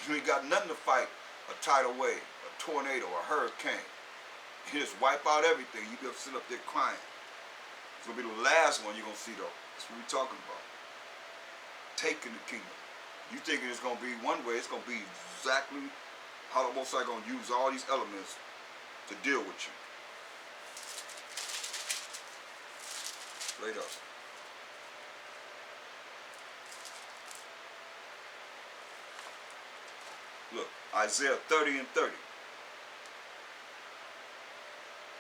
You ain't got nothing to fight a tidal wave, a tornado, a hurricane. You just wipe out everything. You just sit up there crying. It's going to be the last one you're going to see, though. That's what we're talking about. Taking the kingdom. You thinking it's going to be one way, it's going to be exactly how the Most High going to use all these elements to deal with you. Straight up. Look, Isaiah 30 and 30.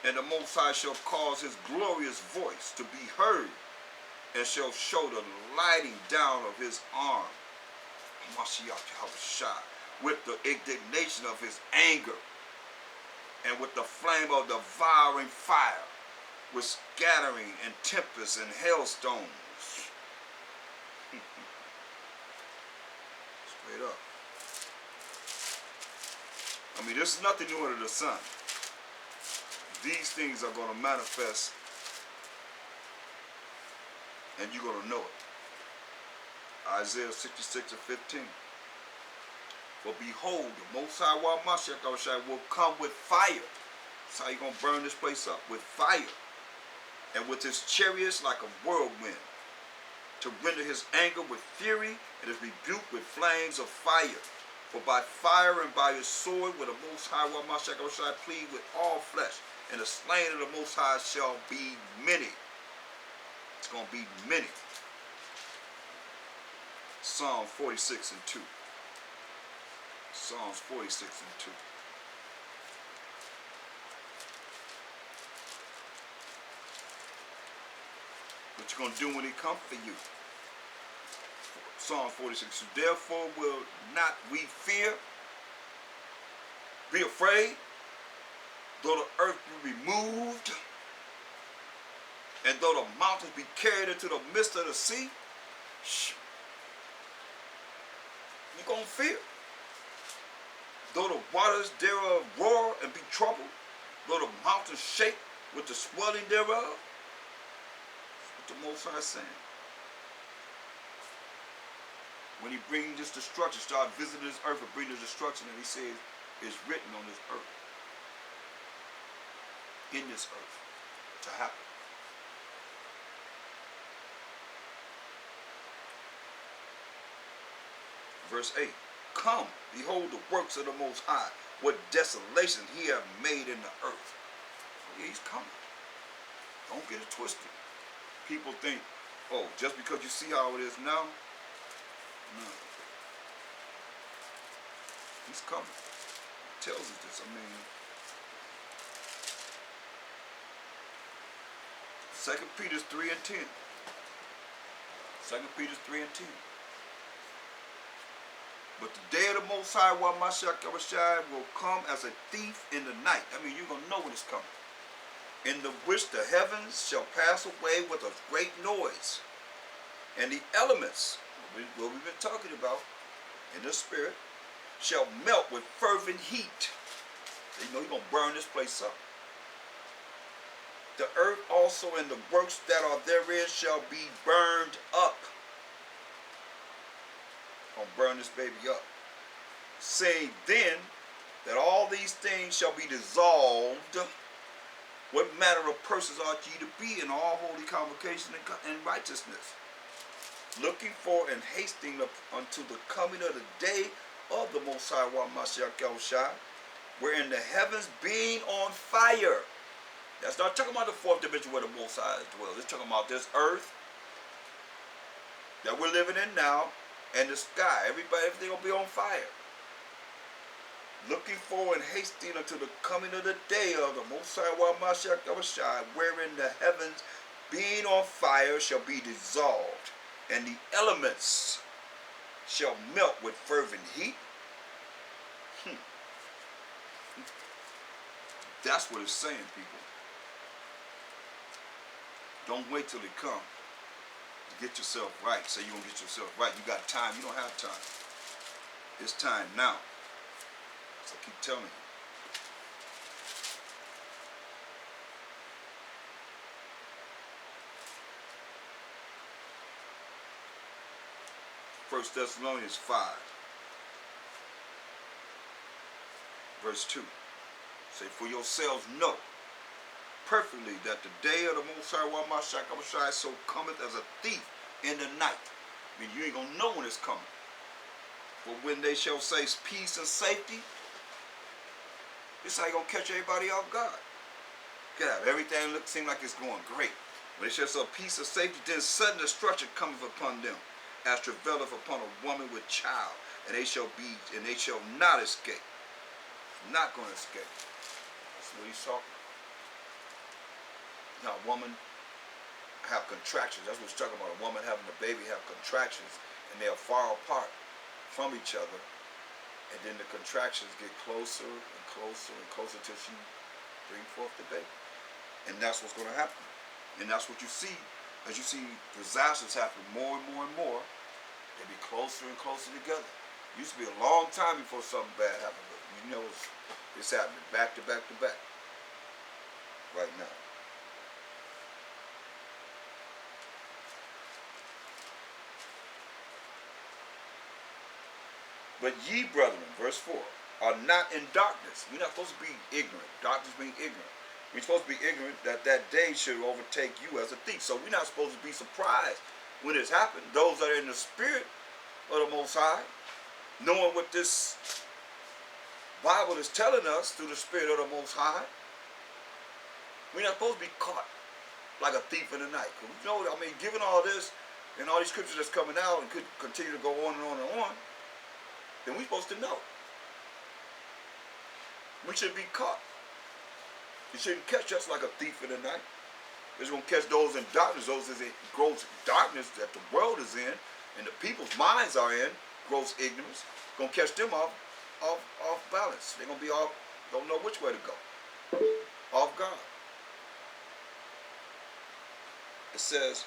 And the Most High shall cause his glorious voice to be heard, and shall show the lighting down of his arm, with the indignation of his anger, and with the flame of devouring fire, with scattering and tempests and hailstones. Straight up. I mean, this is nothing new under the sun. These things are going to manifest, and you're going to know it. Isaiah 66 and 15. For behold, the Most High will come with fire. That's how you're going to burn this place up, with fire. And with his chariots like a whirlwind, to render his anger with fury, and his rebuke with flames of fire. For by fire and by his sword will the Most High plead with all flesh, and the slain of the Most High shall be many. It's going to be many. Psalm 46 and 2. Psalms 46 and 2. What you going to do when he comes for you? Psalm 46. Therefore will not we fear, be afraid, though the earth be removed, and though the mountains be carried into the midst of the sea. You're going to fear. Though the waters thereof roar and be troubled, though the mountains shake with the swelling thereof. That's what the Most High is saying. When he brings this destruction, start visiting this earth and bring the destruction that he says is written on this earth. In this earth. To happen. Verse 8. Come, behold the works of the Most High, what desolation he hath made in the earth. Oh, yeah, he's coming. Don't get it twisted. People think, oh, just because you see how it is now, no. He's coming. He tells us this. I mean, 2 Peter 3 and 10. 2 Peter 3 and 10. But the day of the Most High, will come as a thief in the night. I mean, you're going to know when it's coming. In the which the heavens shall pass away with a great noise, and the elements, what we've been talking about in the spirit, shall melt with fervent heat. So you know you're going to burn this place up. The earth also and the works that are therein shall be burned up. Gonna burn this baby up. Saying then that all these things shall be dissolved, what manner of persons ought ye to be in all holy convocation and righteousness, looking for and hasting unto the coming of the day of the Most High Mashiach, wherein the heavens being on fire. That's not talking about the fourth dimension where the Most High dwells. It's talking about this earth that we're living in now, and the sky. Everything will be on fire. Looking for and hasting unto the coming of the day of the Most High Mashiach, wherein the heavens being on fire shall be dissolved, and the elements shall melt with fervent heat. That's what it's saying, people. Don't wait till they come. Get yourself right. Say you're going to get yourself right. You got time. You don't have time. It's time now. So I keep telling you. First Thessalonians 5. Verse 2. Say, for yourselves know perfectly that the day of the Most High Wamashakabashai so cometh as a thief in the night. I mean, you ain't gonna know when it's coming. But when they shall say peace and safety, this how you gonna catch everybody off guard. God, everything seem like it's going great. When they shall say peace and safety, then sudden destruction cometh upon them, as travaileth upon a woman with child, and they shall not escape. Not gonna escape. That's what he's talking about. Now, a woman have contractions. That's what he's talking about. A woman having a baby have contractions, and they are far apart from each other, and then the contractions get closer and closer and closer till she brings forth the baby. And that's what's going to happen. And that's what you see. As you see disasters happen more and more and more, they be closer and closer together. It used to be a long time before something bad happened, but you know it's happening back to back to back right now. But ye, brethren, verse 4, are not in darkness. We're not supposed to be ignorant. Darkness being ignorant. We're supposed to be ignorant that that day should overtake you as a thief. So we're not supposed to be surprised when it's happened. Those that are in the spirit of the Most High, knowing what this Bible is telling us through the spirit of the Most High, we're not supposed to be caught like a thief in the night. You know, I mean, given all this and all these scriptures that's coming out and could continue to go on and on and on, then we're supposed to know. We should be caught. You shouldn't catch us like a thief in the night. It's going to catch those in darkness, those in gross darkness that the world is in and the people's minds are in, gross ignorance. It's going to catch them off balance. They're going to be off, don't know which way to go. Off guard. It says,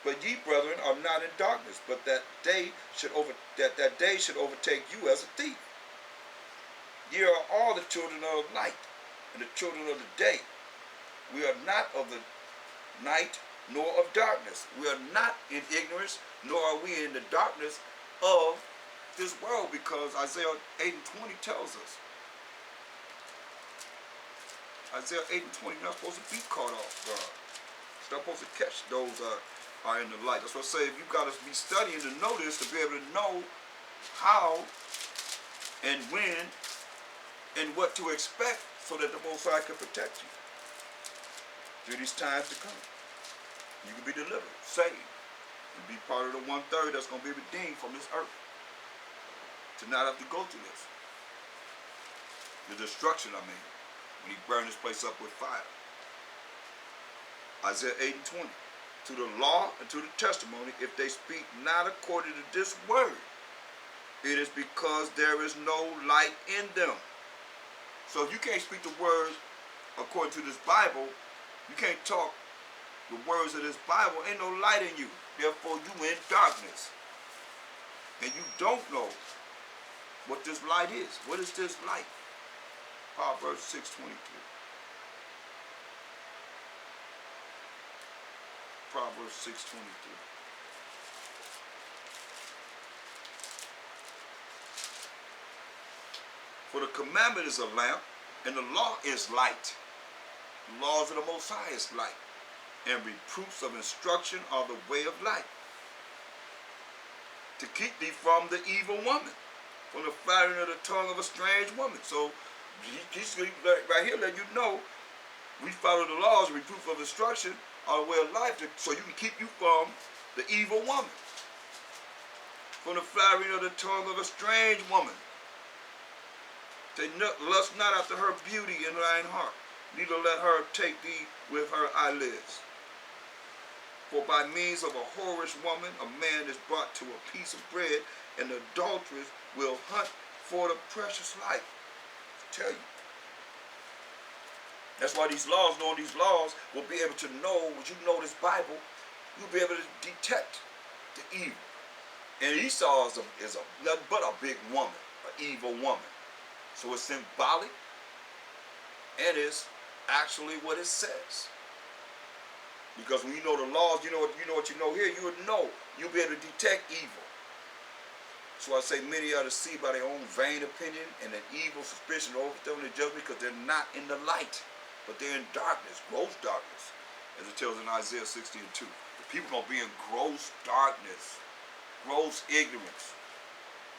but ye, brethren, are not in darkness, but that day should overtake you as a thief. Ye are all the children of light and the children of the day. We are not of the night nor of darkness. We are not in ignorance, nor are we in the darkness of this world, because Isaiah 8 and 20 tells us. Isaiah 8 and 20, you're not supposed to be caught off guard. You're not supposed to catch those are in the light. That's what I say, if you've got to be studying to know this, to be able to know how and when and what to expect, so that the Most High can protect you through these times to come. You can be delivered, saved, and be part of the 1/3 that's going to be redeemed from this earth, to not have to go through this. The destruction, I mean, when he burned this place up with fire. Isaiah 8 and 20. To the law and to the testimony, if they speak not according to this word, it is because there is no light in them. So if you can't speak the words according to this Bible, you can't talk the words of this Bible, ain't no light in you. Therefore, you in darkness. And you don't know what this light is. What is this light? Proverbs 6:23. Proverbs 6:23. For the commandment is a lamp, and the law is light. The laws of the Most High is light, and reproofs of instruction are the way of life, to keep thee from the evil woman, from the flattering of the tongue of a strange woman. So he's right here letting you know, we follow the laws, reproof of instruction are the way of life, so you can keep you from the evil woman, from the flattering of the tongue of a strange woman. Say, lust not after her beauty in thine heart, neither let her take thee with her eyelids. For by means of a whorish woman, a man is brought to a piece of bread, and the adulteress will hunt for the precious life. I tell you. That's why these laws, knowing these laws, will be able to know, when you know this Bible, you'll be able to detect the evil. And Esau is nothing but a big woman, an evil woman. So it's symbolic, and it's actually what it says. Because when you know the laws, you know what you know here, you would know. You'll be able to detect evil. So I say many are deceived by their own vain opinion and an evil suspicion overthrown their judgment because they're not in the light, but they're in darkness, gross darkness, as it tells in Isaiah 60:2. The people gonna be in gross darkness, gross ignorance.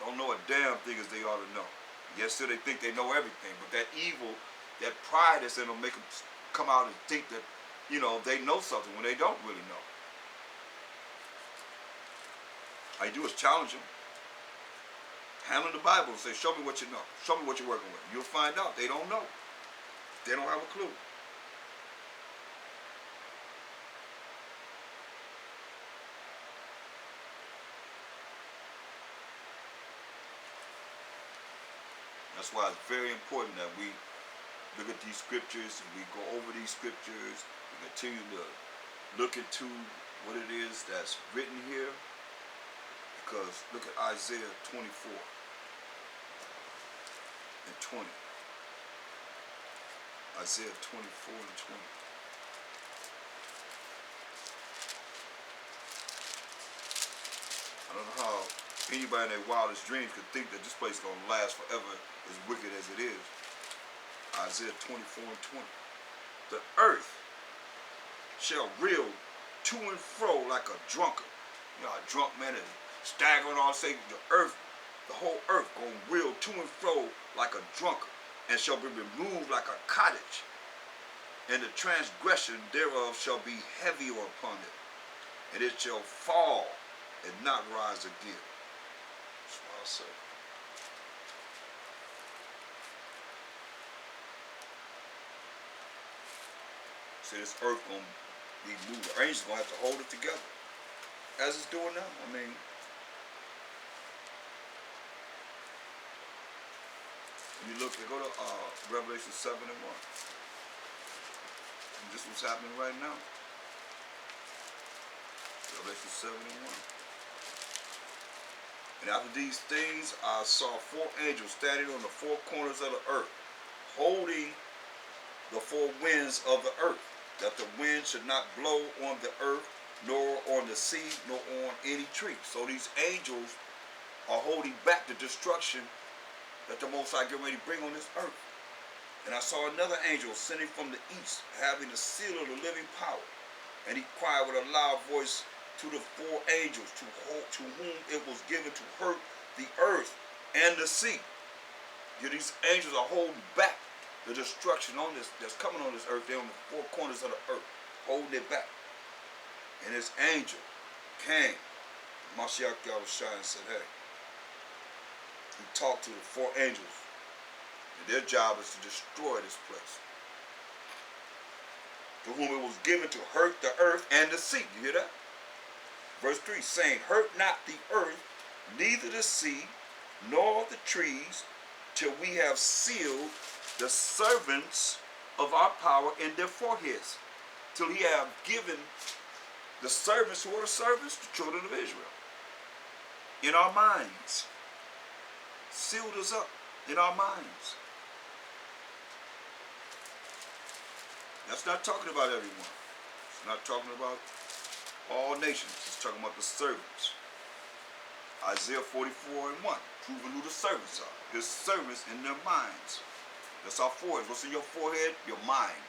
Don't know a damn thing as they ought to know. Yes, still they think they know everything, but that evil, that pride that's in them make them come out and think that, you know, they know something when they don't really know. All you do is challenge them. Hand them the Bible and say, show me what you know. Show me what you're working with. You'll find out they don't know. They don't have a clue. That's why it's very important that we look at these scriptures and we go over these scriptures and continue to look into what it is that's written here. Because look at Isaiah 24 and 20. Isaiah 24 and 20. I don't know how anybody in their wildest dreams could think that this place is going to last forever, as wicked as it is. Isaiah 24 and 20. The earth shall reel to and fro like a drunkard. You know, a drunk man is staggering on, say the earth, the whole earth gonna reel to and fro like a drunkard, and shall be removed like a cottage, and the transgression thereof shall be heavier upon it, and it shall fall and not rise again. That's what I say. See, this earth gonna be moved. The angels gonna have to hold it together, as it's doing now. I mean, you look, go to Revelation 7 and 1. And this was happening right now. Revelation 7 and 1. And after these things, I saw 4 angels standing on the 4 corners of the earth, holding the 4 winds of the earth, that the wind should not blow on the earth, nor on the sea, nor on any tree. So these angels are holding back the destruction that the Most High get ready to bring on this earth. And I saw another angel ascending from the east, having the seal of the living power. And he cried with a loud voice to the 4 angels, to whom it was given to hurt the earth and the sea. Yeah, these angels are holding back the destruction on this that's coming on this earth. They're on the 4 corners of the earth, holding it back. And this angel came, Mashiach Yahushua, and said, hey, he talked to the 4 angels, and their job is to destroy this place. To whom it was given to hurt the earth and the sea. You hear that? Verse 3, saying, hurt not the earth, neither the sea, nor the trees, till we have sealed the servants of our power in their foreheads. Till he have given the servants, who are the servants? The children of Israel. In our minds. Sealed us up in our minds. That's not talking about everyone. It's not talking about all nations. It's talking about the servants. Isaiah 44 and 1. Proving who the servants are. His servants in their minds. That's our forehead. What's in your forehead? Your mind.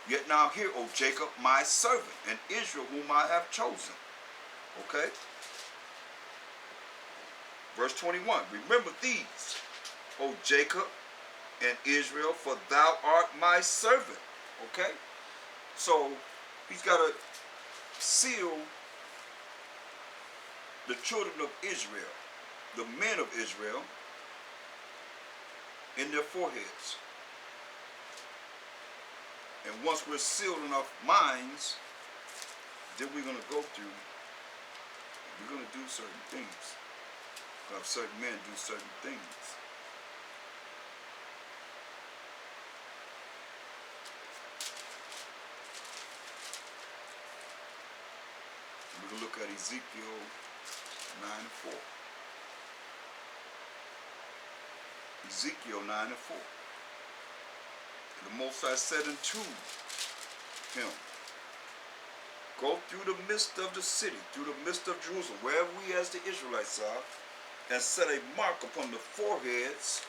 Yet now hear, O Jacob, my servant, and Israel, whom I have chosen. Okay? Verse 21. Remember these, O Jacob and Israel, for thou art my servant. Okay? So, he's got to seal the children of Israel, the men of Israel, in their foreheads. And once we're sealed in our minds, then we're going to go through, we're going to do certain things. We'll have certain men do certain things. We're going to look at Ezekiel 9 and 4. Ezekiel 9 and 4. And the Most High said unto him, go through the midst of the city, through the midst of Jerusalem, wherever we as the Israelites are, and set a mark upon the foreheads,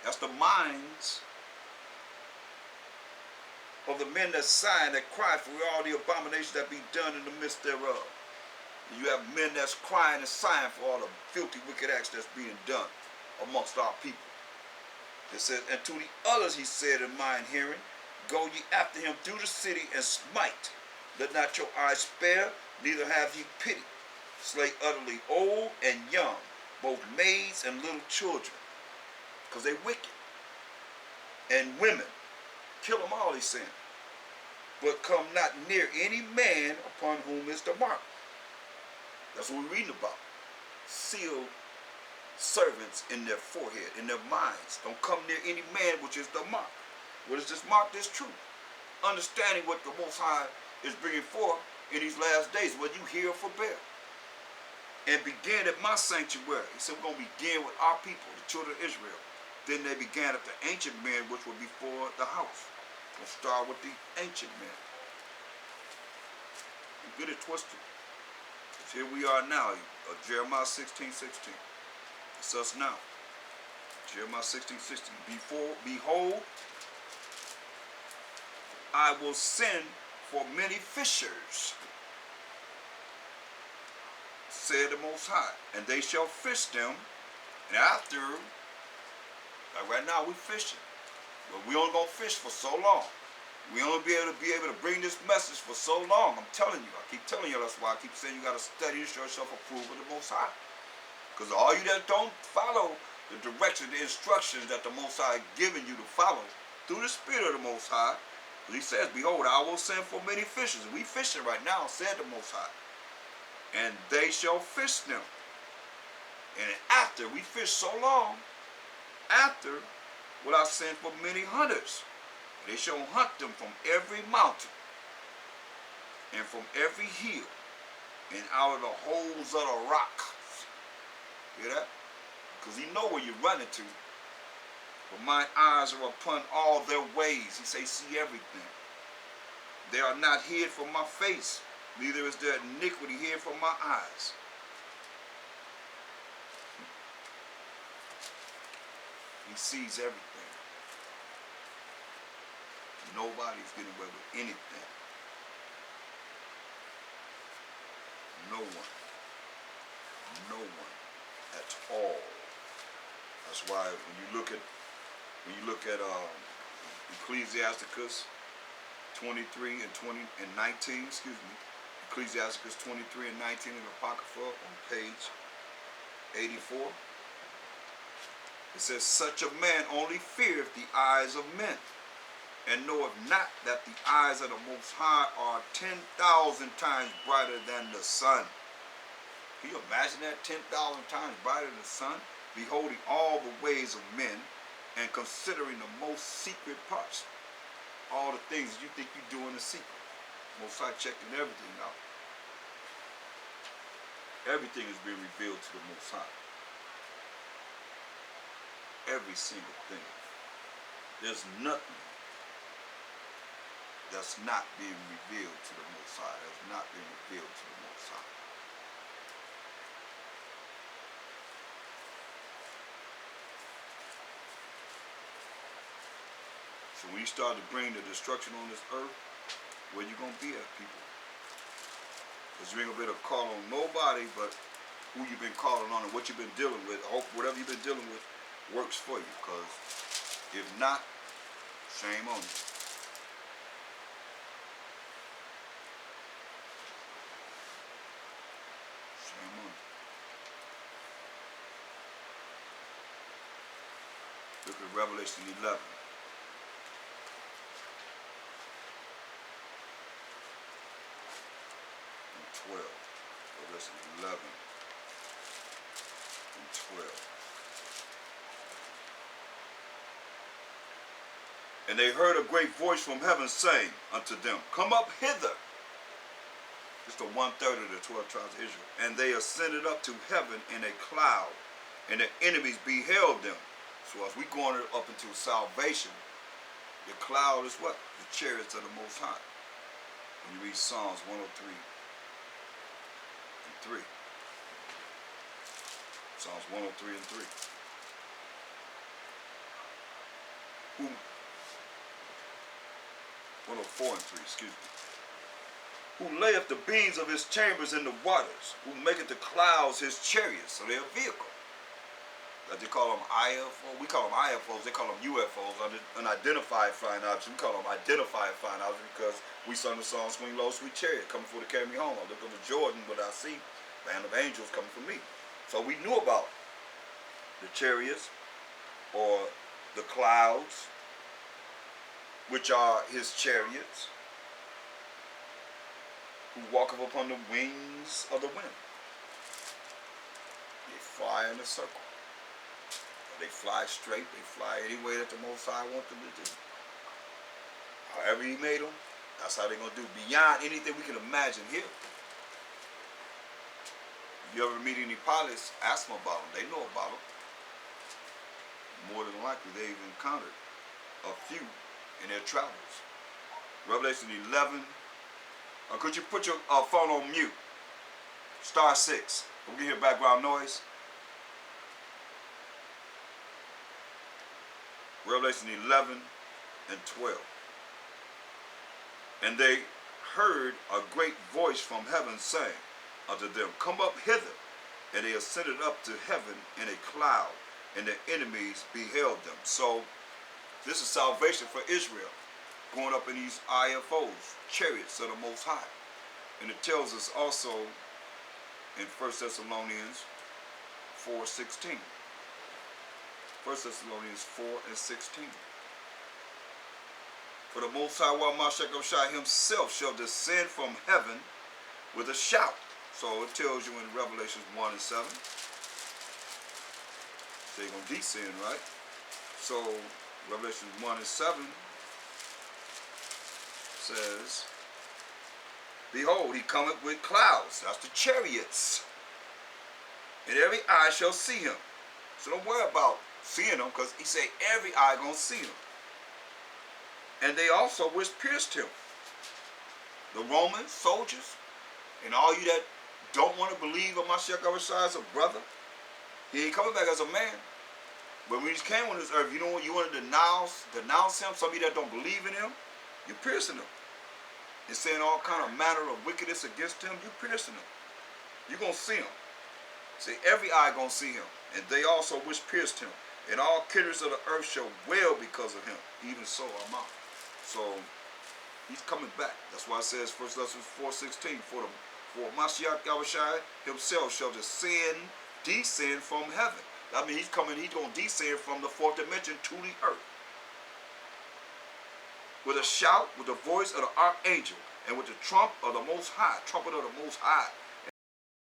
that's the minds, of the men that sigh and that cry for all the abominations that be done in the midst thereof. You have men that's crying and sighing for all the filthy, wicked acts that's being done amongst our people. It says, and to the others he said in mine hearing, go ye after him through the city and smite. Let not your eyes spare, neither have ye pity. Slay utterly old and young, both maids and little children, because they wicked. And women, kill them all, he's saying. But come not near any man upon whom is the mark. That's what we're reading about. Seal servants in their forehead, in their minds. Don't come near any man which is the mark. What is this mark? This truth. Understanding what the Most High is bringing forth in these last days, whether you hear or forbear. And begin at my sanctuary. He said we're going to begin with our people, the children of Israel. Then they began at the ancient men which were before the house. We'll start with the ancient men. Don't get it twisted. Here we are now, Jeremiah 16:16. It's us now. Jeremiah 16:16. Behold, I will send for many fishers, said the Most High, and they shall fish them. And after, like right now, we're fishing. But we only gonna fish for so long. We only be able to bring this message for so long. I'm telling you. I keep telling you. That's why I keep saying you got to study to show yourself approved of the Most High. Because all you that don't follow the direction, the instructions that the Most High given you to follow through the Spirit of the Most High, he says, behold, I will send for many fishers. We fishing right now, said the Most High. And they shall fish them. And after we fish so long, after will I send for many hunters. They shall hunt them from every mountain and from every hill and out of the holes of the rock. Hear that? Because he know where you're running to. For mine eyes are upon all their ways. He say, see everything. They are not hid from my face, neither is there iniquity hid from my eyes. He sees everything. Nobody's getting away with anything. No one. No one at all. That's why when you look at Ecclesiasticus 23 and 19, Ecclesiasticus 23 and 19 in the Apocrypha on page 84. It says, such a man only feareth the eyes of men, and knoweth not that the eyes of the Most High are 10,000 times brighter than the sun. Can you imagine that? 10,000 times brighter than the sun? Beholding all the ways of men, and considering the most secret parts. All the things you think you do in the secret. Most High checking everything out. Everything is being revealed to the Most High. Every single thing. There's nothing that's not being revealed to the Most High. That's not being revealed to the Most High. So when you start to bring the destruction on this earth, where you gonna be at, people? Because you ain't gonna be able to call on nobody but who you've been calling on and what you've been dealing with. I hope whatever you've been dealing with works for you. Because if not, shame on you. Look at Revelation 11. And 12. Revelation 11 and 12. And they heard a great voice from heaven saying unto them, come up hither. It's the 1/3 of the 12 tribes of Israel. And they ascended up to heaven in a cloud, and their enemies beheld them. So as we going up into salvation, the cloud is what? The chariots of the Most High. When you read Psalms 103 and 3. Psalms 103 and 3. Who 104 and 3, excuse me. Who layeth the beams of his chambers in the waters, who maketh the clouds his chariots, so they're a vehicle. That they call them IFOs. We call them IFOs. They call them UFOs, unidentified flying objects. We call them identified flying objects because we sung the song "Swing Low, Sweet Chariot," coming for to carry me home. I look over Jordan, but I see band of angels coming for me. So we knew about the chariots or the clouds, which are his chariots, who walketh upon the wings of the wind. They fly in a circle. They fly straight. They fly any way that the Most High wants them to do. However he made them, that's how they're going to do. Beyond anything we can imagine here. If you ever meet any pilots, ask them about them. They know about them. More than likely, they've encountered a few in their travels. Revelation 11. Could you put your phone on mute? Star 6. We can hear background noise. Revelation 11 and 12. And they heard a great voice from heaven saying unto them, Come up hither. And they ascended up to heaven in a cloud, and their enemies beheld them. So this is salvation for Israel, going up in these IFOs, chariots of the Most High. And it tells us also in 1 Thessalonians 4:16. 1 Thessalonians 4 and 16. For the Most High Shai himself shall descend from heaven with a shout. So it tells you in Revelation 1 and 7. So you're going to descend, right? So Revelation 1 and 7 says, Behold, he cometh with clouds. That's the chariots. And every eye shall see him. So don't worry about seeing him, because he said every eye gonna see him. And they also which pierced him. The Roman soldiers and all you that don't want to believe of Mashiach Yahushua as a brother. He ain't coming back as a man. But when he came on this earth, you want to denounce him, some of you that don't believe in him, you're piercing him. You're saying all kind of manner of wickedness against him, you're piercing him. You're gonna see him. See, every eye gonna see him. And they also which pierced him. And all kindreds of the earth shall wail because of him. Even so, I'm out. So, he's coming back. That's why it says, 1 Thessalonians 4:16, for Mashiach Yahushua himself shall descend from heaven. That means he's going to descend from the fourth dimension to the earth. With a shout, with the voice of the archangel, and with the trumpet of the Most High.